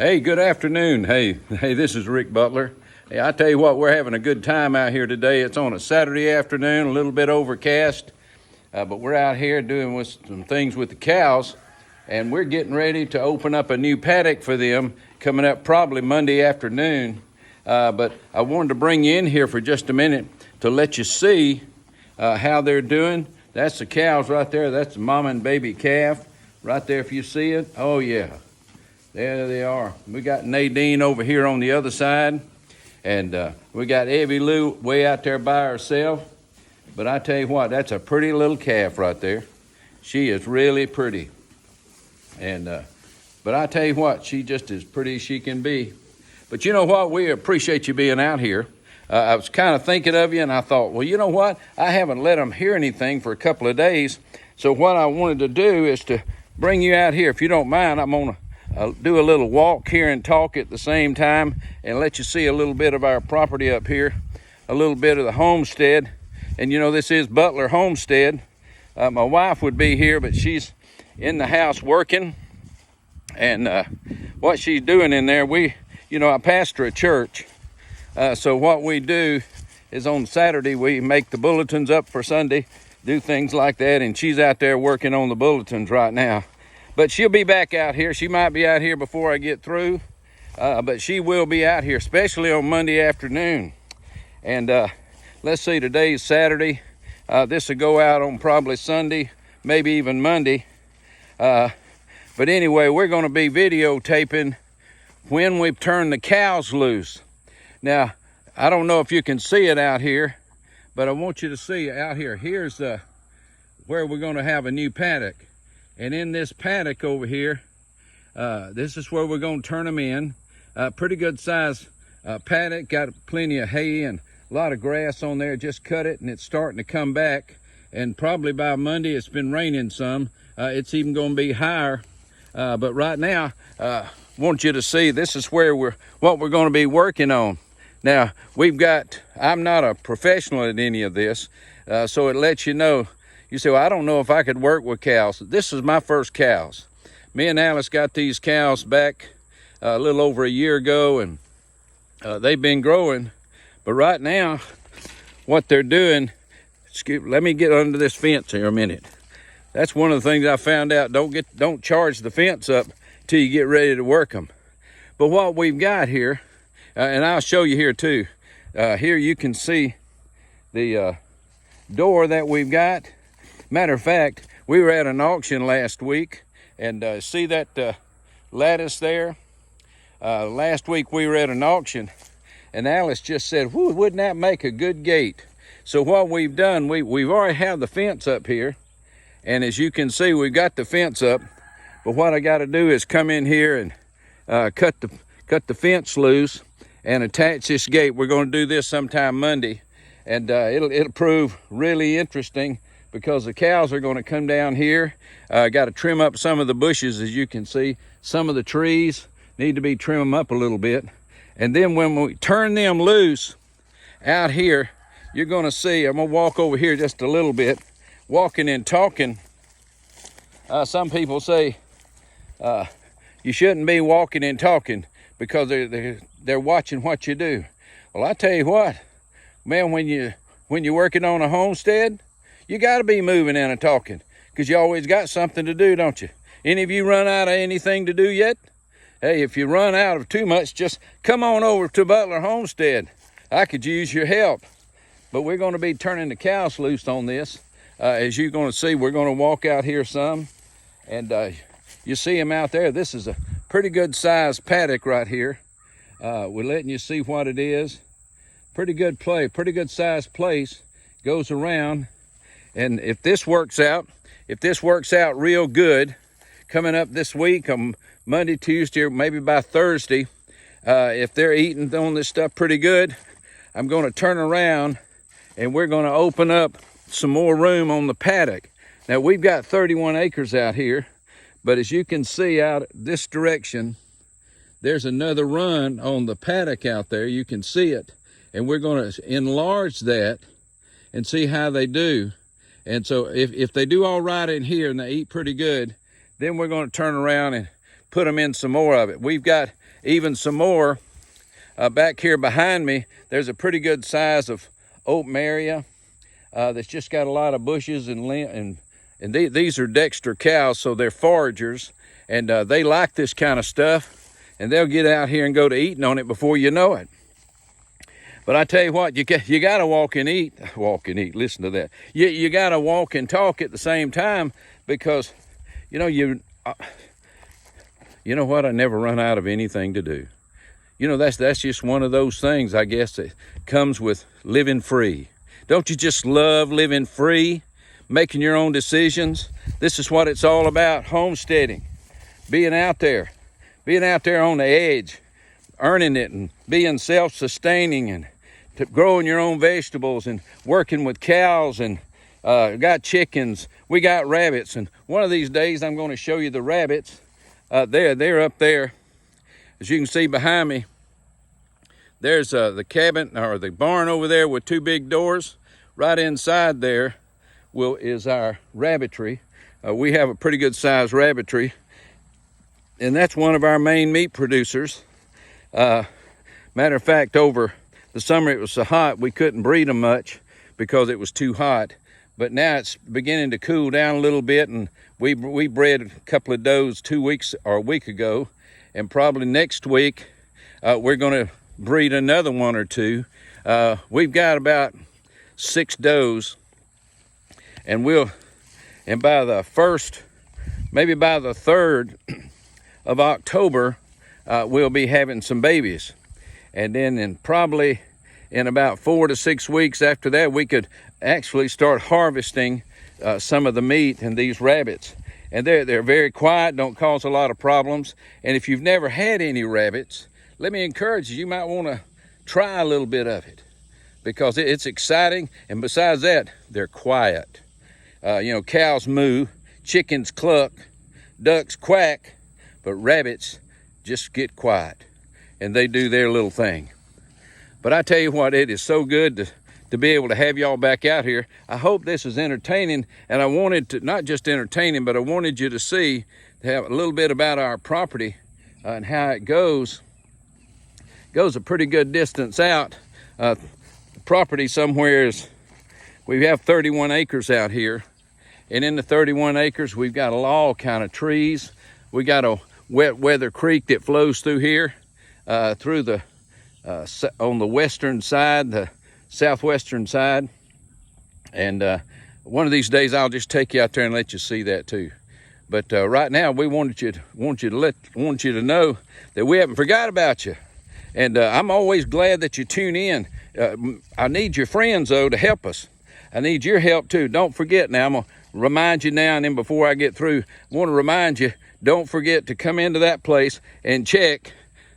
Hey, good afternoon. Hey, this is Rick Butler. Hey, I tell you what, we're having a good time out here today. It's on a Saturday afternoon, a little bit overcast, but we're out here doing some things with the cows, and we're getting ready to open up a new paddock for them coming up probably Monday afternoon. But I wanted to bring you in here for just a minute to let you see how they're doing. That's the cows right there. That's the mama and baby calf right there if you see it. Oh, yeah. There they are. We got Nadine over here on the other side, and we got Evie Lou way out there by herself. But I tell you what, that's a pretty little calf right there. She is really pretty. And but I tell you what, she just as pretty as she can be. But you know what? We appreciate you being out here. I was kind of thinking of you, and I thought, well, you know what? I haven't let them hear anything for a couple of days. So what I wanted to do is to bring you out here. If you don't mind, I'm going to do a little walk here and talk at the same time and let you see a little bit of our property up here, a little bit of the homestead. And you know, this is Butler Homestead. My wife would be here, but she's in the house working. And what she's doing in there, I pastor a church. So what we do is on Saturday, we make the bulletins up for Sunday, do things like that. And she's out there working on the bulletins right now. But she'll be back out here. She might be out here before I get through, but she will be out here, especially on Monday afternoon. And let's see, today's Saturday. This will go out on probably Sunday, maybe even Monday. But anyway, we're going to be videotaping when we turn the cows loose. Now, I don't know if you can see it out here, but I want you to see out here. Here's where we're going to have a new paddock. And in this paddock over here, this is where we're going to turn them in. Pretty good size paddock, got plenty of hay and a lot of grass on there. Just cut it and it's starting to come back. And probably by Monday, it's been raining some. It's even going to be higher. But right now, I want you to see this is what we're going to be working on. Now, I'm not a professional at any of this, so it lets you know. You say, well, I don't know if I could work with cows. This is my first cows. Me and Alice got these cows back a little over a year ago, and they've been growing. But right now, what they're doing, let me get under this fence here a minute. That's one of the things I found out. Don't charge the fence up till you get ready to work them. But what we've got here, and I'll show you here too. Here you can see the door that we've got. Matter of fact, we were at an auction last week, and see that lattice there? Last week we were at an auction, and Alice just said, "Whoo, wouldn't that make a good gate?" So what we've done, we've already have the fence up here, and as you can see, we've got the fence up. But what I got to do is come in here and cut the fence loose and attach this gate. We're going to do this sometime Monday, and it'll prove really interesting. Because the cows are going to come down here. Got to trim up some of the bushes, as you can see. Some of the trees need to be trimmed up a little bit. And then when we turn them loose out here, you're going to see, I'm going to walk over here just a little bit, walking and talking. Some people say you shouldn't be walking and talking because they're watching what you do. Well, I tell you what, man, when you're working on a homestead, you got to be moving and talking because you always got something to do, don't you? Any of you run out of anything to do yet? Hey, if you run out of too much, just come on over to Butler Homestead. I could use your help. But we're going to be turning the cows loose on this. As you're going to see, we're going to walk out here some. And you see them out there. This is a pretty good sized paddock right here. We're letting you see what it is. Pretty good sized place. Goes around. And if this works out real good, coming up this week on Monday, Tuesday, or maybe by Thursday, if they're eating on this stuff pretty good, I'm going to turn around and we're going to open up some more room on the paddock. Now, we've got 31 acres out here, but as you can see out this direction, there's another run on the paddock out there. You can see it, and we're going to enlarge that and see how they do. And so if they do all right in here and they eat pretty good, then we're going to turn around and put them in some more of it. We've got even some more. Back here behind me, there's a pretty good size of open area that's just got a lot of bushes and these are Dexter cows, so they're foragers, and they like this kind of stuff, and they'll get out here and go to eating on it before you know it. But I tell you what, you got to walk and eat. Listen to that. You got to walk and talk at the same time, because you know what? I never run out of anything to do. That's just one of those things, I guess, that comes with living free. Don't you just love living free, making your own decisions? This is what it's all about, homesteading, being out there on the edge, earning it and being self-sustaining and growing your own vegetables and working with cows, and got chickens, we got rabbits, and one of these days I'm going to show you the rabbits. They're up there. As you can see behind me, there's the cabin or the barn over there with two big doors. Right inside there is our rabbitry. We have a pretty good sized rabbitry, and that's one of our main meat producers. Matter of fact, over the summer it was so hot we couldn't breed them much because it was too hot. But now it's beginning to cool down a little bit, and we bred a couple of does a week ago, and probably next week we're going to breed another one or two. We've got about 6 does, and by the 3rd of October, we'll be having some babies. And then probably in about 4 to 6 weeks after that, we could actually start harvesting some of the meat in these rabbits. And they're very quiet, don't cause a lot of problems. And if you've never had any rabbits, let me encourage you, you might want to try a little bit of it, because it's exciting. And besides that, they're quiet. Cows moo, chickens cluck, ducks quack, but rabbits just get quiet and they do their little thing. But I tell you what, it is so good to be able to have y'all back out here. I hope this is entertaining, and I wanted to, not just entertaining, but I wanted you to have a little bit about our property and how it goes a pretty good distance out. The property somewhere we have 31 acres out here, and in the 31 acres we've got all kind of trees. We got a wet weather creek that flows through here, through the on the western side, the southwestern side, and one of these days I'll just take you out there and let you see that too. But right now we want you to know that we haven't forgot about you, and I'm always glad that you tune in. I need your friends though to help us. I need your help too. Don't forget now. I'm gonna remind you now, and then before I get through, I want to remind you, don't forget to come into that place and check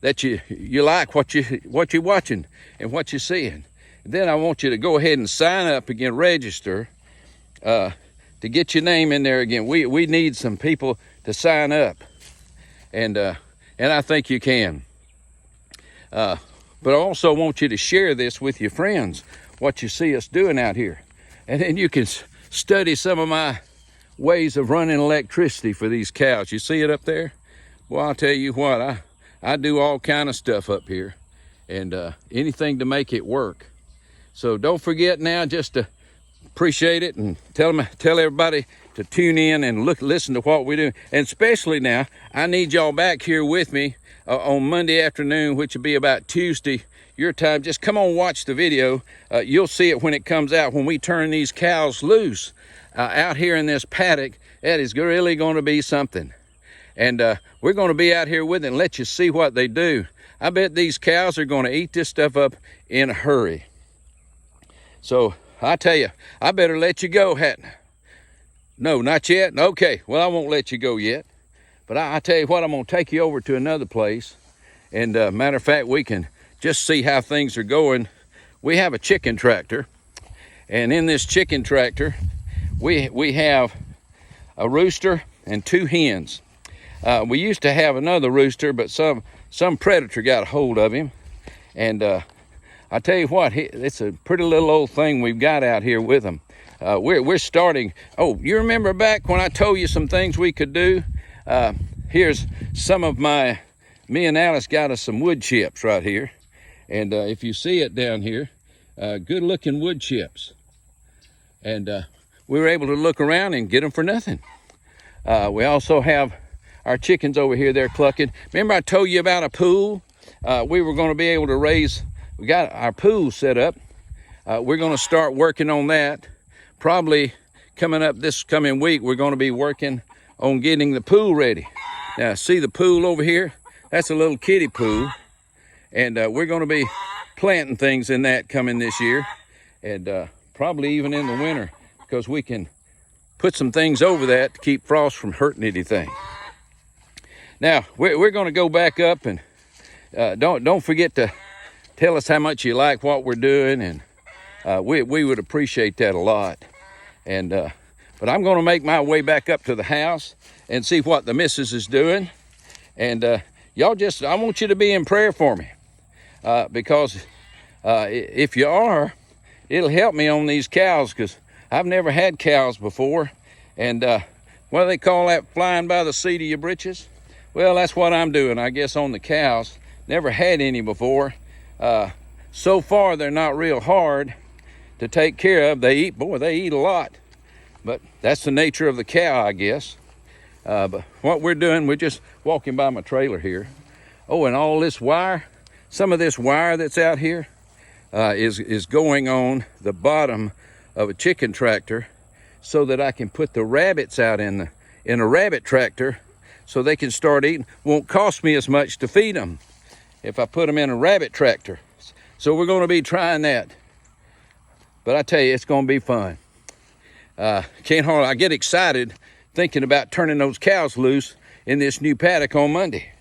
that you like what you're watching and what you're seeing. And then I want you to go ahead and sign up again, register, to get your name in there again. We need some people to sign up, and I think you can. But I also want you to share this with your friends, what you see us doing out here, and then you can study some of my ways of running electricity for these cows. You see it up there? Well, I'll tell you what, I do all kind of stuff up here, and anything to make it work. So don't forget now just to appreciate it, and tell everybody to tune in and listen to what we do. And especially now, I need y'all back here with me on Monday afternoon, which will be about Tuesday your time. Just come on, watch the video. You'll see it when it comes out, when we turn these cows loose out here in this paddock. That is really going to be something. And we're going to be out here with it and let you see what they do. I bet these cows are going to eat this stuff up in a hurry. So I tell you, I better let you go, hadn't I? No, not yet? Okay, well, I won't let you go yet. But I tell you what, I'm going to take you over to another place. And matter of fact, we can just see how things are going. We have a chicken tractor. And in this chicken tractor, we have a rooster and 2 hens. We used to have another rooster, but some predator got a hold of him. And I tell you what, it's a pretty little old thing we've got out here with him. We're starting. Oh, you remember back when I told you some things we could do? Here's some of my me and Alice got us some wood chips right here. And if you see it down here, good looking wood chips. And we were able to look around and get them for nothing. We also have our chickens over here, they're clucking. Remember I told you about a pool? We were going to be able to raise, we got our pool set up. We're going to start working on that. Probably coming up this coming week, we're going to be working on getting the pool ready. Now, see the pool over here? That's a little kiddie pool. And we're going to be planting things in that coming this year. And probably even in the winter, because we can put some things over that to keep frost from hurting anything. Now, we're going to go back up, and don't forget to tell us how much you like what we're doing, and we would appreciate that a lot. And but I'm going to make my way back up to the house and see what the missus is doing. And y'all I want you to be in prayer for me, because if you are, it'll help me on these cows, because I've never had cows before. And what do they call that, flying by the seat of your britches? Well, that's what I'm doing, I guess, on the cows. Never had any before. So far, they're not real hard to take care of. They eat a lot. But that's the nature of the cow, I guess. But what we're doing, we're just walking by my trailer here. Oh, and all this wire, some of this wire that's out here is going on the bottom of a chicken tractor, so that I can put the rabbits out in a rabbit tractor, so they can start eating. Won't cost me as much to feed them if I put them in a rabbit tractor. So we're going to be trying that. But I tell you, it's going to be fun. I get excited thinking about turning those cows loose in this new paddock on Monday.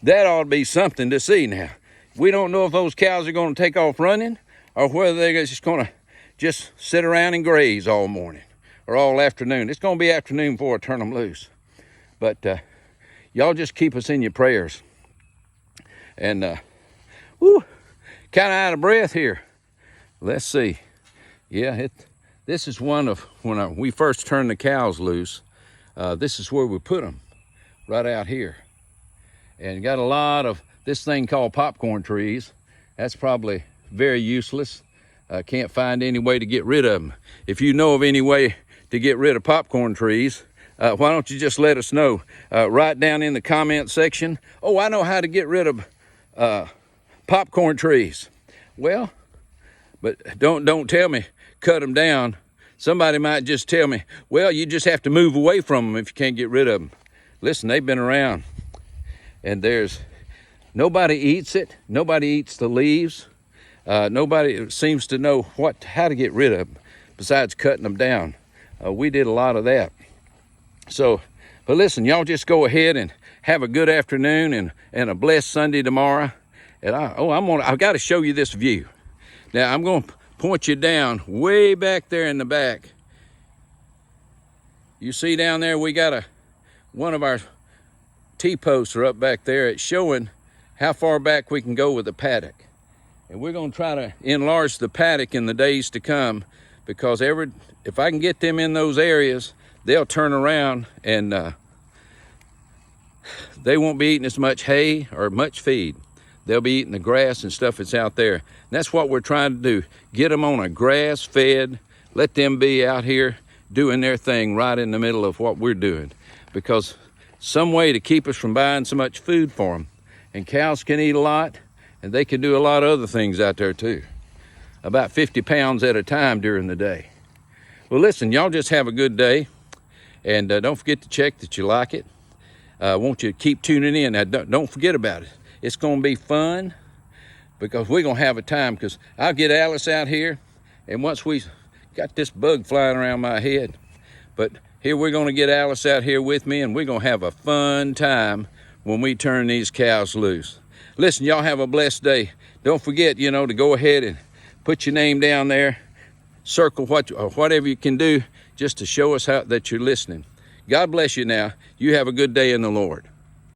That ought to be something to see now. We don't know if those cows are going to take off running, or whether they're just going to sit around and graze all morning or all afternoon. It's going to be afternoon before I turn them loose. But y'all just keep us in your prayers. And kind of out of breath here. Let's see. Yeah, this is one of when we first turned the cows loose. This is where we put them, right out here. And got a lot of this thing called popcorn trees. That's probably very useless. Can't find any way to get rid of them. If you know of any way to get rid of popcorn trees, why don't you just let us know? Right down in the comment section. Oh, I know how to get rid of popcorn trees. Well, but don't tell me cut them down. Somebody might just tell me, well, you just have to move away from them if you can't get rid of them. Listen, they've been around, and nobody eats it. Nobody eats the leaves. Nobody seems to know how to get rid of them besides cutting them down. We did a lot of that. So, but listen, y'all just go ahead and have a good afternoon and a blessed Sunday tomorrow. And I've got to show you this view. Now I'm going to point you down way back there in the back. You see down there, we got one of our T-posts are up back there. It's showing how far back we can go with the paddock. And we're going to try to enlarge the paddock in the days to come, because if I can get them in those areas, they'll turn around and they won't be eating as much hay or much feed. They'll be eating the grass and stuff that's out there. And that's what we're trying to do. Get them on a grass fed, let them be out here doing their thing right in the middle of what we're doing. Because some way to keep us from buying so much food for them. And cows can eat a lot, and they can do a lot of other things out there too. About 50 pounds at a time during the day. Well, listen, y'all just have a good day. And don't forget to check that you like it. I want you to keep tuning in. Now, don't forget about it. It's going to be fun, because we're going to have a time, because I'll get Alice out here, and once we got this bug flying around my head, but here we're going to get Alice out here with me, and we're going to have a fun time when we turn these cows loose. Listen, y'all have a blessed day. Don't forget, to go ahead and put your name down there, circle whatever you can do just to show us that you're listening. God bless you now. You have a good day in the Lord.